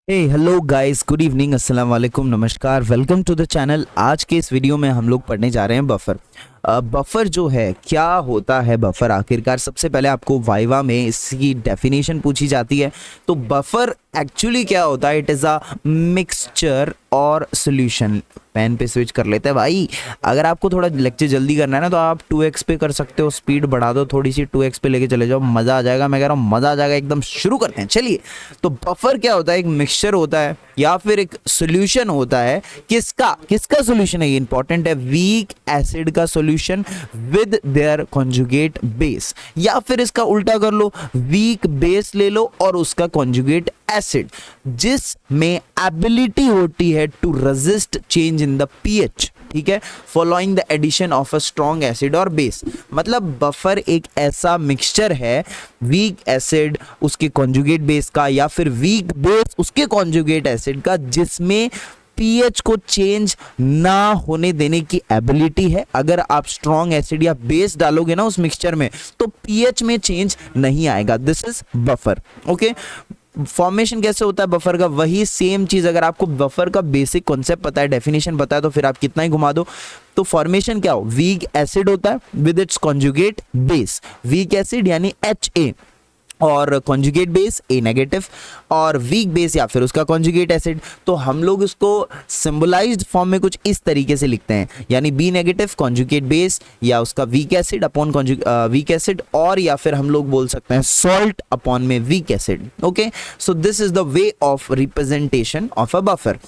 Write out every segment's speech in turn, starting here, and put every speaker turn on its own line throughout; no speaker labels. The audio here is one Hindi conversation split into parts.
हे हेलो गाइस, गुड इवनिंग, अस्सलाम वालेकुम, नमस्कार, वेलकम टू द चैनल। आज के इस वीडियो में हम लोग पढ़ने जा रहे हैं बफर। बफर जो है, क्या होता है बफर आखिरकार। सबसे पहले आपको वाइवा में इसकी डेफिनेशन पूछी जाती है। तो बफर एक्चुअली क्या होता है? इट इज़ अ मिक्सचर और सॉल्यूशन। पेन पे स्विच कर लेते हैं भाई। अगर आपको थोड़ा लेक्चर जल्दी करना है ना, तो आप 2x पे कर सकते हो, स्पीड बढ़ा दो थोड़ी सी, 2x पे लेके चले जाओ, मज़ा आ जाएगा। मैं कह रहा हूँ मज़ा आ जाएगा एकदम। शुरू करते हैं, चलिए। तो बफर क्या होता है? एक मिक्सचर होता है या फिर एक सॉल्यूशन होता है। किसका किसका सॉल्यूशन है? ये इंपॉर्टेंट है। वीक एसिड का solution with their conjugate base, या फिर इसका उल्टा कर लो, वीक बेस ले लो और उसका कॉन्जुगेट एसिड, जिसमें एबिलिटी होती है to resist change in the pH. ठीक है, following the addition of a strong acid और बेस। मतलब बफर एक ऐसा मिक्सचर है, वीक एसिड उसके कॉन्जुगेट बेस का, या फिर वीक बेस उसके कॉन्जुगेट एसिड का, जिसमें पीएच को चेंज ना होने देने की एबिलिटी है। अगर आप स्ट्रॉन्ग एसिड या बेस डालोगे ना उस मिक्सचर में, तो पीएच में चेंज नहीं आएगा। This is buffer. Okay, formation कैसे होता है बफर का? वही सेम चीज। अगर आपको बफर का बेसिक कॉन्सेप्ट पता है, डेफिनेशन पता है, तो फिर आप कितना ही घुमा दो। तो फॉर्मेशन क्या हो? वीक एसिड होता है with its conjugate base. Weak acid यानी HA, और कॉन्जुगेट बेस A नेगेटिव, और वीक बेस या फिर उसका कॉन्जुगेट एसिड। तो हम लोग उसको सिंबलाइज्ड फॉर्म में कुछ इस तरीके से लिखते हैं, यानी B नेगेटिव कॉन्जुगेट बेस या उसका weak acid upon week acid, और या फिर हम लोग बोल सकते हैं सॉल्ट अपॉन में weak acid. Okay, so this is the way of representation of a buffer.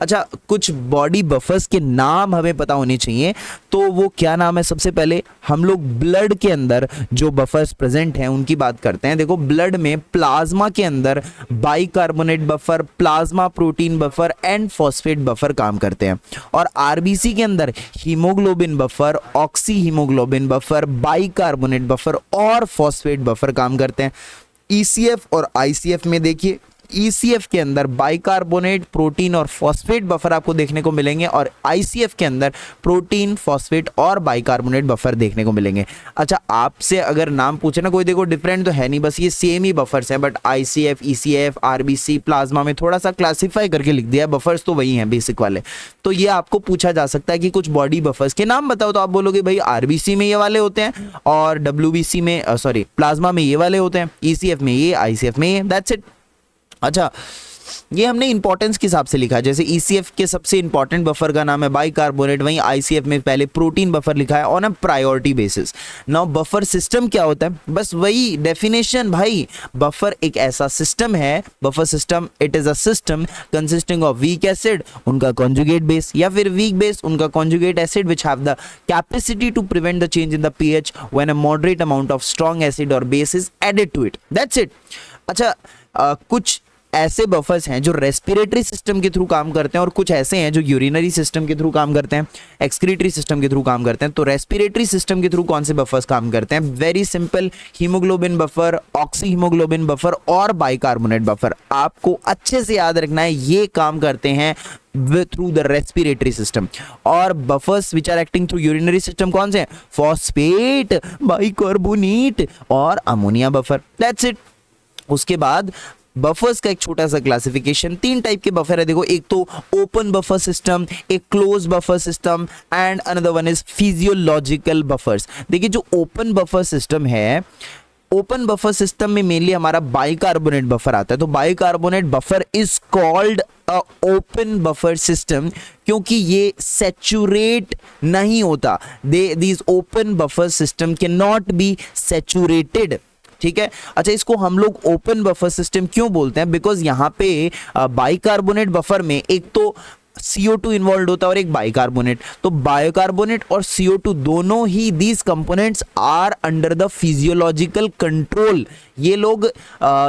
अच्छा, कुछ बॉडी बफर्स के नाम हमें पता होने चाहिए। तो वो क्या नाम है? सबसे पहले हम लोग ब्लड के अंदर जो बफर्स प्रेजेंट हैं उनकी बात करते हैं। देखो, ब्लड में प्लाज्मा के अंदर bicarbonate buffer, plasma protein buffer and phosphate buffer काम करते हैं। और आरबीसी के अंदर haemoglobin buffer, oxy haemoglobin buffer, bicarbonate buffer और फॉस्फेट बफर काम करते हैं। ईसीएफ और आईसीएफ में देखिए, ईसीएफ के अंदर बाइकार्बोनेट, प्रोटीन और फॉस्फेट बफर आपको देखने को मिलेंगे, और आईसीएफ के अंदर प्रोटीन, फॉस्फेट और बाइकार्बोनेट बफर देखने को मिलेंगे। अच्छा, आपसे अगर नाम पूछे ना कोई, देखो डिफरेंट तो है नहीं, बस ये सेम ही बफर्स हैं, but ICF, ECF, RBC, plasma में थोड़ा सा क्लासिफाई करके लिख दिया है। बफर्स तो वही हैं बेसिक वाले। तो ये आपको पूछा जा सकता है कि कुछ बॉडी बफर्स के नाम बताओ, तो आप बोलोगे भाई आरबीसी में ये वाले होते हैं, और डब्ल्यूबीसी में प्लाज्मा में ये वाले होते हैं, ईसीएफ में ये, आईसीएफ में ये। That's it. अच्छा, ये हमने इंपॉर्टेंस के हिसाब से लिखा है। जैसे ईसीएफ के सबसे इंपॉर्टेंट बफर का नाम है बाइकार्बोनेट, वहीं आईसीएफ में पहले प्रोटीन बफर लिखा है on a priority basis. Now buffer system क्या होता है? बस वही डेफिनेशन भाई। बफर एक ऐसा सिस्टम है, buffer system, it is a system consisting of weak acid, उनका कॉन्जुगेट बेस, या फिर वीक बेस, उनका conjugate acid, which have the capacity to prevent the change in the pH when a moderate amount of strong acid और base is added to it. That's it. अच्छा, कुछ ऐसे बफर्स हैं जो रेस्पिरेटरी सिस्टम के थ्रू काम करते हैं, और कुछ ऐसे हैं जो यूरिनरी सिस्टम के थ्रू काम करते हैं, एक्सक्रीटरी सिस्टम के थ्रू काम करते हैं। तो रेस्पिरेटरी सिस्टम के थ्रू कौन से बफर्स काम करते हैं? Very simple, haemoglobin buffer, oxy haemoglobin buffer और बाइकार्बोनेट बफर। आपको अच्छे से याद रखना है, ये काम करते हैं थ्रू द रेस्पिरेटरी सिस्टम। और buffers which are acting through urinary system कौन से हैं? फॉस्फेट, बाइकार्बोनेट और अमोनिया बफर। That's it. उसके बाद बफर्स का एक छोटा सा क्लासिफिकेशन, 3 टाइप के बफर है। देखो, एक तो ओपन बफर सिस्टम, एक close buffer system, and another one is physiological buffers. देखिए, जो ओपन बफर सिस्टम है, ओपन बफर सिस्टम में मेनली हमारा बाइकार्बोनेट बफर आता है। तो bicarbonate buffer is called a open buffer system, क्योंकि ये सैचुरेट नहीं होता। This open buffer system can not be saturated. ठीक है। अच्छा, इसको हम लोग ओपन बफर सिस्टम क्यों बोलते हैं? बिकॉज यहाँ पे बाइकार्बोनेट बफर में एक तो CO2 इन्वॉल्व होता है और एक बाइकार्बोनेट। तो बाइकार्बोनेट और CO2 दोनों ही these components are under the physiological control. ये लोग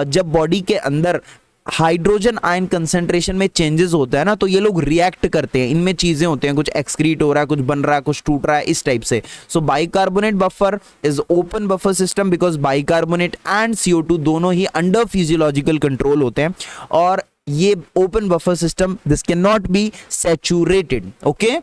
जब बॉडी के अंदर हाइड्रोजन आयन कंसेंट्रेशन में चेंजेस होता है ना, तो ये लोग रिएक्ट करते हैं। इनमें चीजें होते हैं, कुछ एक्सक्रीट हो रहा है, कुछ बन रहा है, कुछ टूट रहा है, इस टाइप से। So bicarbonate buffer is open buffer system because bicarbonate and CO2 दोनों ही अंडर फिजियोलॉजिकल कंट्रोल होते हैं, और ये open buffer system, this can not be saturated. Okay,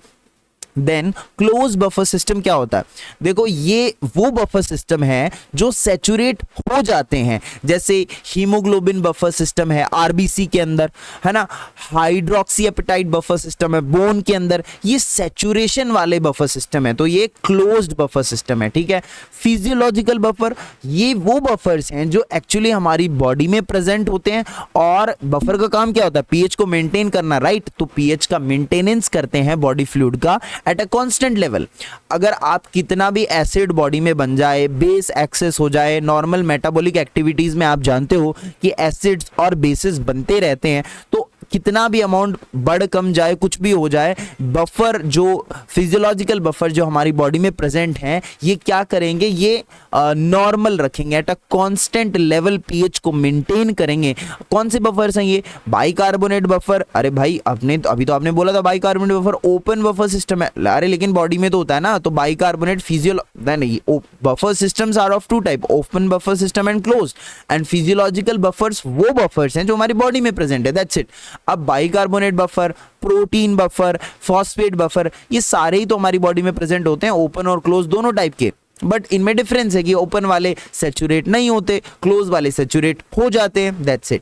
then close buffer system क्या होता है? देखो ये वो बफर सिस्टम है जो सैचुरेट हो जाते हैं, जैसे हीमोग्लोबिन बफर सिस्टम है आरबीसी के अंदर, है ना, हाइड्रोक्सी एपेटाइट बफर सिस्टम है बोन के अंदर, ये सैचुरेशन वाले बफर सिस्टम है, तो ये क्लोज्ड बफर सिस्टम है, ठीक है। फिजियोलॉजिकल बफर, ये वो बफर्स हैं जो एक्चुअली हमारी बॉडी में प्रेजेंट होते हैं, और बफर का काम क्या होता है? पीएच को मेंटेन करना, राइट? तो पीएच का मेंटेनेंस करते हैं बॉडी फ्लूइड का एट अ कांस्टेंट लेवल। अगर आप कितना भी एसिड बॉडी में बन जाए, बेस एक्सेस हो जाए, नॉर्मल मेटाबॉलिक एक्टिविटीज में आप जानते हो कि एसिड्स और बेसिस बनते रहते हैं, तो कितना भी अमाउंट बढ़ कम जाए, कुछ भी हो जाए, बफर जो फिजियोलॉजिकल बफर जो हमारी बॉडी में प्रेजेंट हैं, ये क्या करेंगे? ये नॉर्मल रखेंगे, at a constant level pH को मेंटेन करेंगे। कौन से बफर्स हैं ये? Bicarbonate buffer. अरे भाई आपने अभी तो आपने बोला था bicarbonate buffer open buffer system है, अरे लेकिन बॉडी में तो होता है ना, तो बाइकार्बोनेट नहीं, buffer systems are of two type, open buffer system and closed, and physiological buffers वो बफर्स हैं जो हमारी बॉडी में प्रेजेंट है, दैट्स इट। अब bicarbonate buffer, protein buffer, phosphate buffer, ये सारे ही तो हमारी बॉडी में प्रेजेंट होते हैं, ओपन और क्लोज दोनों टाइप के, बट इनमें डिफरेंस है कि ओपन वाले सैचुरेट नहीं होते, क्लोज वाले सैचुरेट हो जाते हैं, दैट्स इट।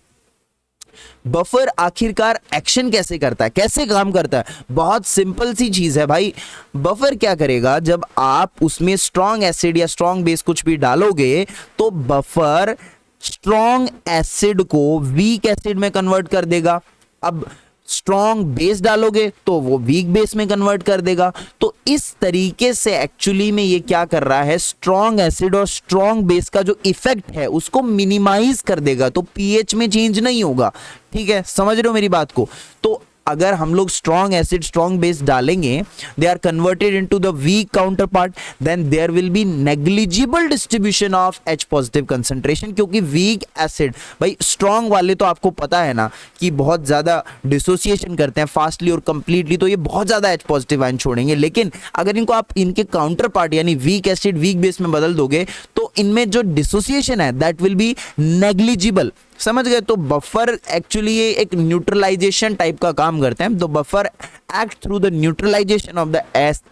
बफर आखिरकार एक्शन कैसे करता है, कैसे काम करता है? बहुत सिंपल सी चीज है भाई। बफर क्या करेगा, जब आप उसमें स्ट्रॉन्ग एसिड या स्ट्रॉन्ग बेस कुछ भी डालोगे, तो बफर स्ट्रॉन्ग एसिड को वीक एसिड में कन्वर्ट कर देगा। अब स्ट्रॉन्ग बेस डालोगे तो वो वीक बेस में कन्वर्ट कर देगा। तो इस तरीके से एक्चुअली में ये क्या कर रहा है, स्ट्रॉन्ग एसिड और स्ट्रॉन्ग बेस का जो इफेक्ट है उसको मिनिमाइज कर देगा, तो पीएच में चेंज नहीं होगा। ठीक है, समझ रहे हो मेरी बात को? तो अगर हम लोग स्ट्रॉन्ग एसिड स्ट्रॉन्ग बेस डालेंगे, they are converted into the weak counter part, then there will be negligible distribution of H positive concentration, क्योंकि वीक एसिड भाई, स्ट्रॉन्ग वाले तो आपको पता है ना कि बहुत ज्यादा डिसोसिएशन करते हैं फास्टली और कंप्लीटली, तो ये बहुत ज्यादा H पॉजिटिव आयन छोड़ेंगे। लेकिन अगर इनको आप इनके काउंटर पार्ट यानी वीक एसिड वीक बेस में बदल दोगे, तो इनमें जो डिसोसिएशन है दैट विल बी नेग्लिजिबल। समझ गए? तो बफर एक्चुअली ये एक न्यूट्रलाइजेशन टाइप का काम करते हैं। तो buffer act through the neutralization of the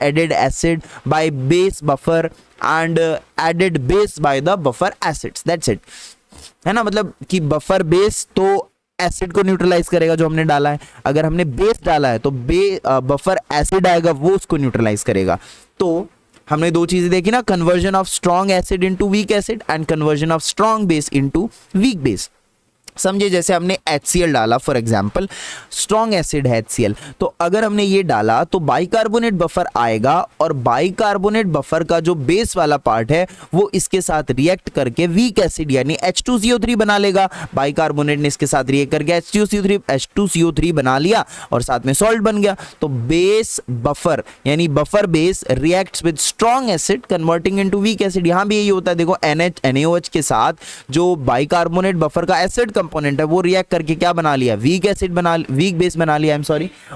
added acid by base buffer and added base by the buffer acids, that's it. है ना, मतलब कि बफर बेस तो एसिड को न्यूट्रलाइज करेगा जो हमने डाला है, अगर हमने बेस डाला है तो बफर एसिड आएगा वो उसको न्यूट्रलाइज करेगा। तो हमने दो चीजें देखी ना, conversion of strong acid into weak acid and conversion of strong base into weak base. समझे? जैसे हमने HCl डाला, फॉर एग्जांपल स्ट्रॉन्ग एसिड है HCl, तो अगर हमने ये डाला तो बाइकार्बोनेट बफर आएगा, और बाइकार्बोनेट बफर का जो बेस वाला पार्ट है वो इसके साथ रिएक्ट करके वीक एसिड यानी H2CO3 बना लेगा। बाइकार्बोनेट ने इसके साथ रिएक्ट करके H2CO3 बना लिया और साथ में सॉल्ट बन गया। तो बेस बफर यानी buffer base reacts with strong acid converting into weak acid. यहां भी यही होता है, देखो NaOH के साथ जो बाइकार्बोनेट बफर का एसिड कंपोनेंट है वो रिएक्ट करके क्या बना लिया, वीक बेस बना लिया,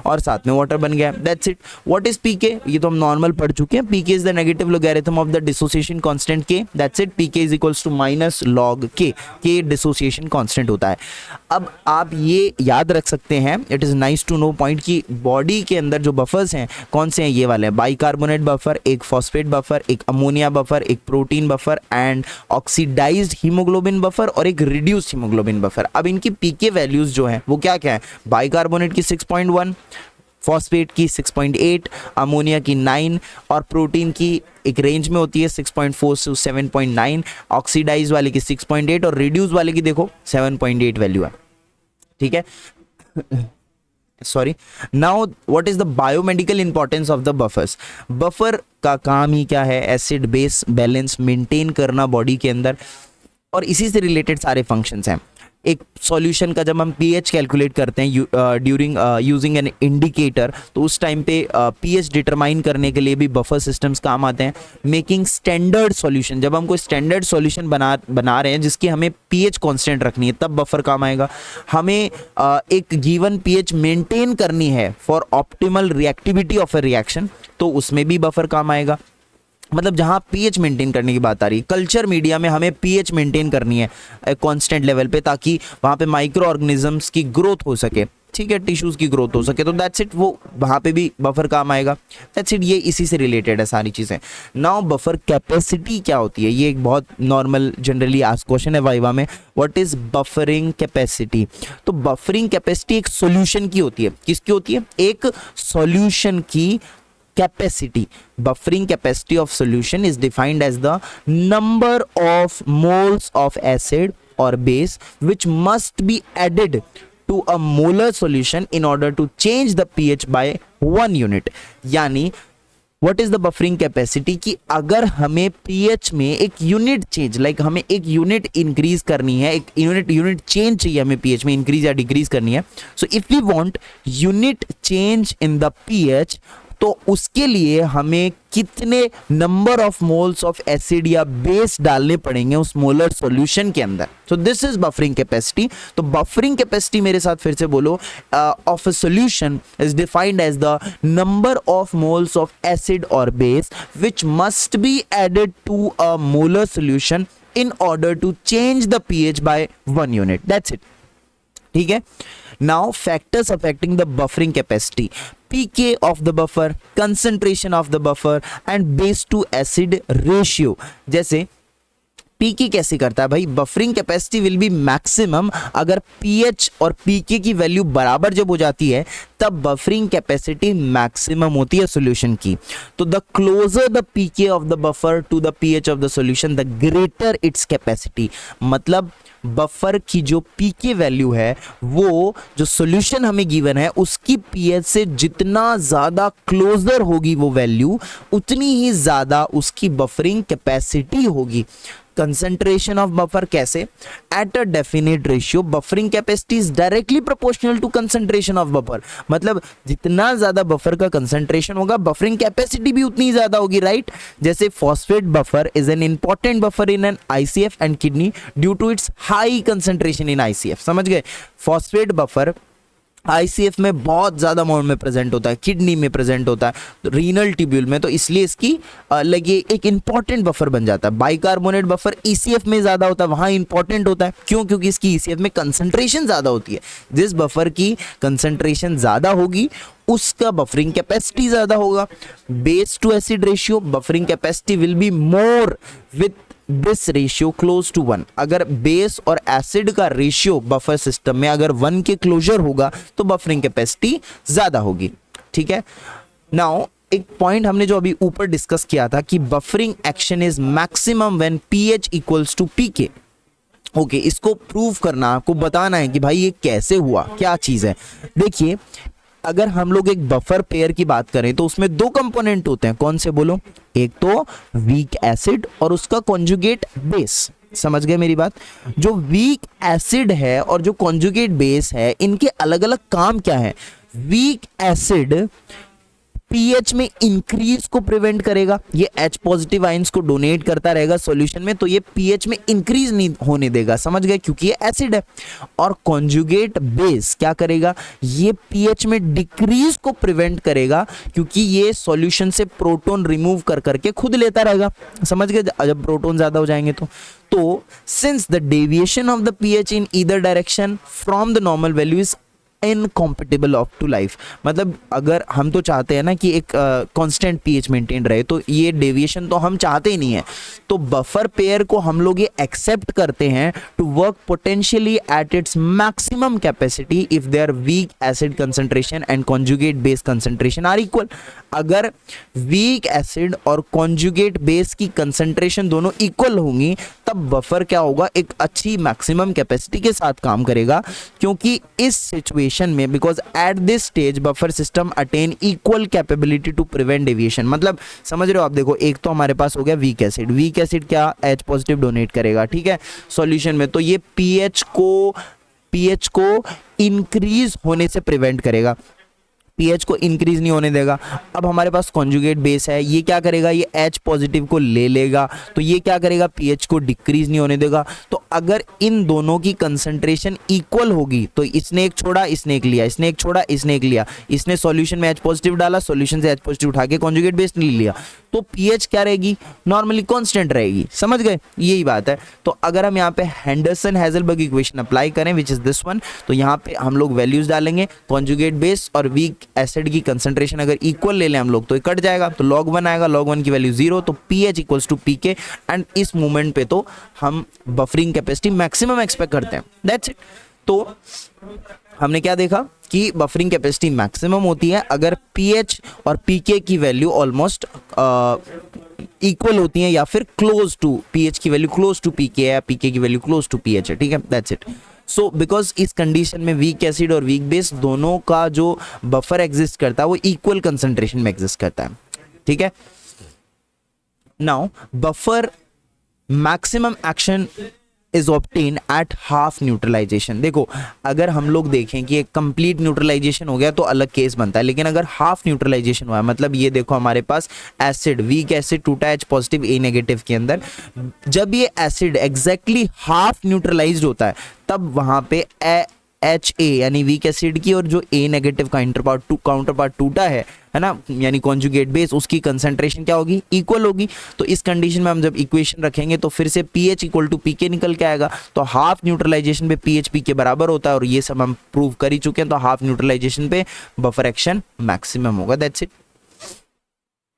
और साथ में वाटर बन गया, that's it. What is pK? ये तो हम नॉर्मल पढ़ चुके हैं। PK is the negative logarithm of the dissociation constant K, that's it. PK is equals to minus log K dissociation constant होता है। अब आप ये याद रख सकते हैं, it is nice to know point, की बॉडी के अंदर जो बफर्स हैं कौन से हैं, ये वाले हैं, बाइकार्बोनेट बफर, एक फॉस्फेट बफर, एक अमोनिया बफर, एक protein buffer and oxidized haemoglobin buffer और एक रिड्यूस्ड हीमोग्लोबिन बफर। अब इनकी पीके वैल्यूज जो हैं वो क्या क्या है, बाइकार्बोनेट की 6.1, फॉस्फेट की 6.8, अमोनिया की 9 और प्रोटीन की एक रेंज में होती है 6.4 से 7.9, ऑक्सीडाइज वाले की 6.8 और रिड्यूस वाले की देखो 7.8 वैल्यू है। ठीक है, sorry. Now what is the biomedical importance of the buffers? Buffer का काम ही क्या है, एसिड बेस बैलेंस मेंटेन करना बॉडी के अंदर, और इसी से रिलेटेड सारे फंक्शंस हैं। एक सॉल्यूशन का जब हम पीएच कैलकुलेट करते हैं ड्यूरिंग यूजिंग एन इंडिकेटर, तो उस टाइम पे पीएच डिटरमाइन करने के लिए भी बफर सिस्टम्स काम आते हैं। मेकिंग स्टैंडर्ड सॉल्यूशन, जब हम कोई स्टैंडर्ड सॉल्यूशन बना रहे हैं जिसकी हमें पीएच कांस्टेंट रखनी है, तब बफर काम आएगा। हमें एक गिवन पीएच मेंटेन करनी है for optimal reactivity of a reaction, तो उसमें भी बफर काम आएगा। मतलब जहां पीएच मेंटेन करने की बात आ रही है, कल्चर मीडिया में हमें पीएच मेंटेन करनी है कांस्टेंट लेवल पे, ताकि वहां पे माइक्रो ऑर्गेनिजम्स की ग्रोथ हो सके। ठीक है, टिश्यूज की ग्रोथ हो सके, तो दैट्स इट, वो वहां पे भी बफर काम आएगा। दैट्स इट, ये इसी से रिलेटेड है सारी चीजें। नाउ बफर कैपेसिटी क्या होती है, ये एक बहुत नॉर्मल जनरली आस्क्ड क्वेश्चन है वाइवा में। What is buffering capacity? तो बफरिंग कैपेसिटी एक सॉल्यूशन की होती है। किसकी होती है? एक सॉल्यूशन की capacity. Buffering capacity of solution is defined as the number of moles of acid or base which must be added to a molar solution in order to change the pH by 1 unit। यानी what is the buffering capacity कि अगर हमें pH में एक यूनिट चेंज, लाइक हमें एक यूनिट इंक्रीज करनी है, एक यूनिट चेंज चाहिए हमें pH में इंक्रीज या डिक्रीज करनी है। So if we want unit change in the pH, तो उसके लिए हमें कितने number of moles of acid या बेस डालने पड़ेंगे उस मोलर सॉल्यूशन के अंदर। So this is buffering capacity. तो बफरिंग कैपेसिटी, मेरे साथ फिर से बोलो, of a solution is defined as the number of moles of acid और base which must be added to a molar solution in order to change the pH by 1 unit. That's it, ठीक है। Now factors affecting the buffering capacity: pK of the buffer, concentration of the buffer and base to acid ratio। जैसे पीके कैसे करता है भाई? Buffering capacity will B maximum अगर पीएच और पीके की वैल्यू बराबर जब हो जाती है, तब बफरिंग कैपेसिटी मैक्सिमम होती है सॉल्यूशन की। तो the closer the pK of the buffer to the pH of the solution, the greater its capacity. मतलब बफर की जो पीके वैल्यू है, वो जो सॉल्यूशन हमें गिवन है उसकी पीएच से जितना ज्यादा क्लोजर होगी वो वैल्यू, उतनी ही ज्यादा उसकी बफरिंग कैपेसिटी होगी। कंसंट्रेशन ऑफ बफर कैसे? At a definite ratio buffering capacity is directly proportional to concentration of buffer. मतलब जितना ज्यादा बफर का कंसंट्रेशन होगा, बफरिंग कैपेसिटी भी उतनी ज्यादा होगी, राइट? जैसे phosphate buffer is an important buffer in an ICF and kidney due to its high concentration in ICF. समझ गए? फॉस्फेट बफर आईसीएफ में बहुत ज़्यादा अमाउंट में प्रेजेंट होता है, किडनी में प्रेजेंट होता है, रीनल ट्यूब्यूल में, तो इसलिए इसकी लगे एक इंपॉर्टेंट बफर बन जाता है। बाइकार्बोनेट बफर ईसीएफ में ज़्यादा होता है, वहाँ इंपॉर्टेंट होता है। क्यों? क्योंकि इसकी ईसीएफ में कंसंट्रेशन ज़्यादा होती है। जिस बफर की कंसंट्रेशन ज़्यादा होगी उसका बफरिंग कैपेसिटी ज़्यादा होगा। Base to acid ratio, buffering capacity will be more with this ratio close to 1। अगर बेस और एसिड का रेशियो बफर सिस्टम में अगर 1 के क्लोजर होगा तो बफरिंग कैपेसिटी ज्यादा होगी, ठीक है। नाउ एक पॉइंट हमने जो अभी ऊपर डिस्कस किया था कि buffering action is maximum when pH equals to pK. Okay, इसको प्रूव करना, आपको बताना है कि भाई ये कैसे हुआ, क्या चीज है। देखिए, अगर हम लोग एक बफर पेयर की बात करें तो उसमें 2 कंपोनेंट होते हैं। कौन से बोलो? एक तो वीक एसिड और उसका कॉन्जुगेट बेस। समझ गए मेरी बात? जो वीक एसिड है और जो कॉन्जुगेट बेस है, इनके अलग अलग काम क्या है? वीक एसिड पीएच में इंक्रीज को प्रिवेंट करेगा, ये H पॉजिटिव आयंस को डोनेट करता रहेगा सॉल्यूशन में, तो ये पीएच में इंक्रीज नहीं होने देगा। समझ गए? क्योंकि ये एसिड है। और कॉन्जुगेट बेस क्या करेगा? ये पीएच में डिक्रीज को प्रिवेंट करेगा, क्योंकि ये सॉल्यूशन से प्रोटॉन रिमूव कर करके खुद लेता रहेगा। समझ गए? जब प्रोटॉन ज्यादा हो जाएंगे तो since the deviation of the pH in either direction from the normal value is incompatible of to life. मतलब अगर हम तो चाहते हैं ना कि एक कांस्टेंट पीएच मेंटेन रहे, तो ये डेविएशन तो हम चाहते ही नहीं है। तो बफर पेयर को हम लोग ये एक्सेप्ट करते हैं to work potentially at its maximum capacity if their weak acid concentration and conjugate base concentration are equal. अगर वीक एसिड और कॉन्जुगेट बेस की कंसंट्रेशन दोनों इक्वल होंगी, तब बफर क्या होगा? एक अच्छी मैक्सिमम कैपेसिटी के साथ काम करेगा। क्योंकि इस सिचुएशन में, because at this stage buffer system attain equal capability to prevent deviation. मतलब समझ रहे हो आप? देखो, एक तो हमारे पास हो गया वीक एसिड। वीक एसिड क्या? H पॉजिटिव डोनेट करेगा, ठीक है, सॉल्यूशन में, तो ये पीएच को इंक्रीज होने से प्रिवेंट करेगा। पीएच को इंक्रीज नहीं होने देगा। अब हमारे पास कॉन्जुगेट बेस है, ये क्या करेगा, ये H पॉजिटिव को ले लेगा, तो ये क्या करेगा, पीएच को डिक्रीज नहीं होने देगा। तो अगर इन दोनों की कंसंट्रेशन इक्वल होगी तो इसने एक छोड़ा, इसने एक लिया, इसने एक छोड़ा, इसने एक लिया, इसने सॉल्यूशन में H पॉजिटिव डाला, सॉल्यूशन से H पॉजिटिव उठा के कॉन्जुगेट बेस नहीं लिया, तो पीएच क्या रहेगी, नॉर्मली कांस्टेंट रहेगी। समझ गए, यही बात है। तो अगर हम यहाँ पे हेंडरसन हेजलबर्ग इक्वेशन अप्लाई करें विच इज दिस वन, तो यहाँ पे हम लोग वैल्यूज डालेंगे, कॉन्जुगेट बेस और वीक एसिड की कंसंट्रेशन अगर इक्वल ले लें हम लोग तो ये कट जाएगा, तो log 1 आएगा, log 1 की वैल्यू 0, तो pH equals to pk। And इस मूवमेंट पे तो हम बफरिंग कैपेसिटी मैक्सिमम एक्सपेक्ट करते हैं, दैट्स इट। तो हमने क्या देखा कि बफरिंग कैपेसिटी मैक्सिमम होती है अगर pH और pk की वैल्यू ऑलमोस्ट इक्वल होती है, या फिर क्लोज टू, pH की वैल्यू क्लोज टू pk है या pk की वैल्यू क्लोज टू pH है, ठीक है, दैट्स इट। सो बिकॉज इस कंडीशन में वीक एसिड और वीक बेस दोनों का जो बफर एग्जिस्ट करता है वो इक्वल कंसंट्रेशन में एग्जिस्ट करता है, ठीक है। Now buffer maximum action is obtain at half neutralization. देखो अगर हम लोग देखें कि एक कंप्लीट न्यूट्रलाइजेशन हो गया तो अलग केस बनता है, लेकिन अगर हाफ न्यूट्रलाइजेशन हुआ है, मतलब ये देखो हमारे पास एसिड, वीक एसिड टूटा H पॉजिटिव A नेगेटिव के अंदर, जब ये एसिड एग्जैक्टली हाफ न्यूट्रलाइज्ड होता है तब वहां पे HA यानी वीक एसिड की और जो A नेगेटिव काउंटर पार्ट टूटा है ना, यानी कॉन्जुगेट बेस, उसकी कंसंट्रेशन क्या होगी, इक्वल होगी। तो इस कंडीशन में हम जब इक्वेशन रखेंगे तो फिर से pH इक्वल टू pk निकल के आएगा। तो हाफ न्यूट्रलाइजेशन पे pH pk बराबर होता है और ये सब हम प्रूव कर ही चुके हैं। तो हाफ न्यूट्रलाइजेशन पे बफर एक्शन मैक्सिमम होगा, दैट्स इट।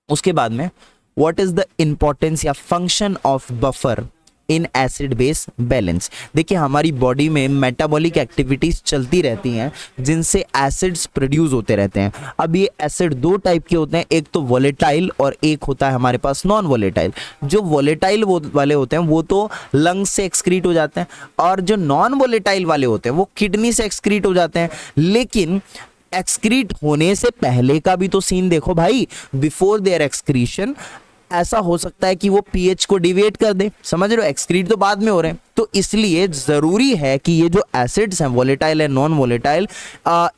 उसके बाद में व्हाट इज द इंपॉर्टेंस या function of buffer in acid base balance. देखिए हमारी बॉडी में मेटाबॉलिक एक्टिविटीज चलती रहती हैं जिनसे एसिड्स प्रोड्यूस होते रहते हैं। अब ये एसिड दो टाइप के होते हैं, एक तो वोलेटाइल और एक होता है हमारे पास नॉन वोलेटाइल। जो वोलेटाइल वाले होते हैं वो तो लंग्स से एक्सक्रीट हो जाते हैं, और जो नॉन वोलेटाइल वाले होते हैं वो किडनी से एक्सक्रीट हो जाते हैं। लेकिन एक्सक्रीट होने से पहले का भी तो सीन देखो भाई, बिफोर देयर एक्सक्रीशन ऐसा हो सकता है कि वो pH को डिवेट कर दे, समझ रहे हो, एक्सक्रीट तो बाद में हो रहे हैं। तो इसलिए जरूरी है कि ये जो एसिड्स हैं, वोलेटाइल है नॉन वोलेटाइल,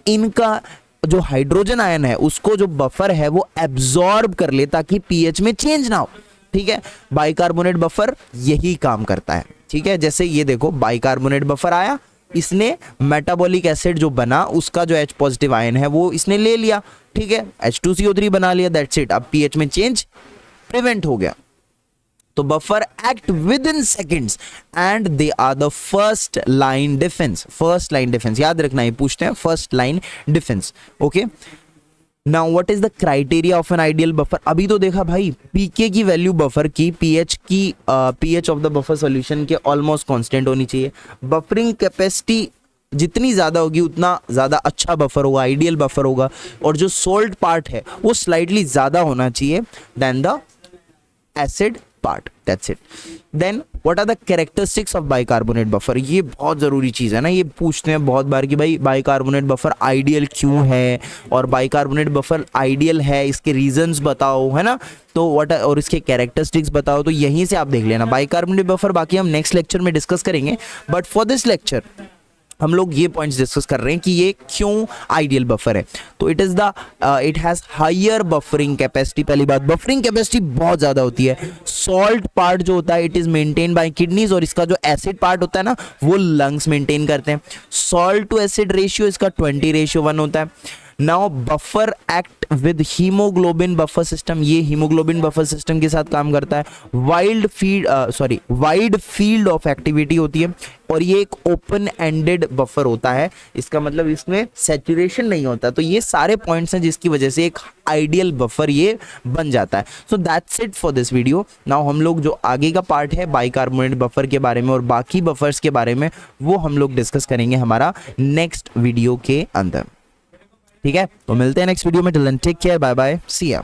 इनका जो हाइड्रोजन आयन है उसको जो बफर है वो एब्जॉर्ब कर ले ताकि pH में चेंज ना हो, ठीक है। बाइकार्बोनेट बफर यही काम करता है, ठीक है। जैसे ये देखो बाइकार्बोनेट बफर आया, इसने मेटाबॉलिक एसिड जो बना उसका जो H पॉजिटिव आयन है वो इसने ले लिया, ठीक है, H2CO3 बना लिया, दैट्स इट। अब pH में चेंज प्रिवेंट हो गया। तो buffer act within seconds and they are the first line defence. First line defence याद रखना, ये पूछते हैं first line defence, okay. Now what is the criteria of an ideal buffer. अभी तो देखा भाई पीके की वैल्यू बफर की pH of the buffer solution के ऑलमोस्ट कांस्टेंट होनी चाहिए। बफरिंग कैपेसिटी जितनी ज़्यादा होगी उतना ज़्यादा अच्छा बफर होगा, आइडियल बफर होगा। और जो सोल्ट पार्ट है वो स्लाइटली ज़्यादा होना चाहिए then the acid part, that's it. Then what are the characteristics of bicarbonate buffer. ये बहुत ज़रूरी चीज़ है ना, ये पूछते हैं बहुत बार कि भाई बाइकार्बोनेट बफर आइडियल क्यों है, और बाइकार्बोनेट बफर आइडियल है इसके रीजंस बताओ, है ना। तो व्हाट और इसके कैरेक्टरिस्टिक्स बताओ, तो यहीं से आप देख लेना बाइकार्बोनेट बफर। बाकी हम नेक्स्ट लेक्चर में डिस्कस करेंगे, बट फॉर दिस लेक्चर हम लोग ये पॉइंट्स डिस्कस कर रहे हैं कि ये क्यों आइडियल बफर है। तो it has higher buffering capacity. पहली बात, बफरिंग कैपेसिटी बहुत ज़्यादा होती है। सॉल्ट पार्ट जो होता है it is maintain by kidneys, और इसका जो एसिड पार्ट होता है ना वो लंग्स मेंटेन करते हैं। सॉल्ट टू एसिड रेशियो इसका 20:1 होता है। Now buffer act with haemoglobin buffer system, ये हीमोग्लोबिन बफर सिस्टम के साथ काम करता है। वाइड फील्ड ऑफ एक्टिविटी होती है, और ये एक ओपन एंडेड बफर होता है। इसका मतलब इसमें सैचुरेशन नहीं होता। तो ये सारे पॉइंट्स हैं जिसकी वजह से एक आइडियल बफर ये बन जाता है। So that's it for this video. Now हम लोग जो आगे का पार्ट है बाइकार्बोनेट बफर के बारे में और बाकी बफर्स के बारे में वो हम लोग डिस्कस करेंगे हमारा नेक्स्ट वीडियो के अंदर, ठीक है। तो मिलते हैं नेक्स्ट वीडियो में। Till then take care, bye bye, see या।